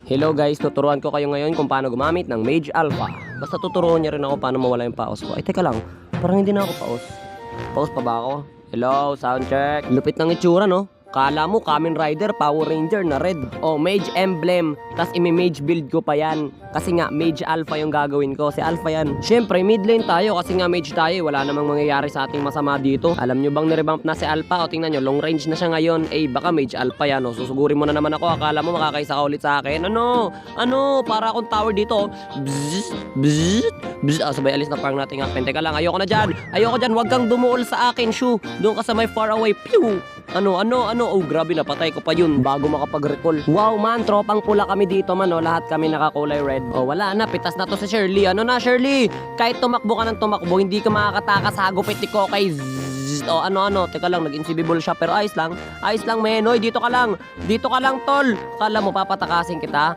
Hello guys, tuturuan ko kayo ngayon kung paano gumamit ng Mage Alpha. Basta tuturuan niyo rin ako paano mawala yung paus ko. Ay teka lang, parang hindi na ako paus. Paus pa ba ako? Hello, sound check. Lupit ng itsura no? Kala mo Kamen Rider, Power Ranger na red. Oh, Mage Emblem. Tas imi-Mage build ko pa yan. Kasi nga Mage Alpha yung gagawin ko. Si Alpha yan. Syempre mid lane tayo kasi nga Mage tayo. Wala namang mangyayari sa ating masama dito. Alam nyo bang nirevamp na si Alpha? O tingnan nyo, long range na siya ngayon. Eh baka Mage Alpha yan. O susugurin mo na naman ako. Akala mo makakaisa ka ulit sa akin. Ano? Para akong tower dito. Bzzz, bzzz, bzzz. Sabay alis na parang nating happen. Teka lang, ayoko na dyan. Ayoko dyan. Huwag kang dumuol sa akin, Shu. Doon ka sa may far away. Pew! Ano? Oh, grabe, napatay ko pa yun bago makapag-recall. Wow, man, tropang pula kami dito, man, oh. Lahat kami nakakulay red. Oh, wala na, pitas na to si Shirley. Ano na, Shirley? Kahit tumakbo ka ng tumakbo, hindi ka makakatakas sa gupit ni Kokay. Zzz. Oh, ano? Teka lang, nag-invisibile siya, pero ayos lang, men. Oy, dito ka lang, tol. Kala mo, papatakasin kita?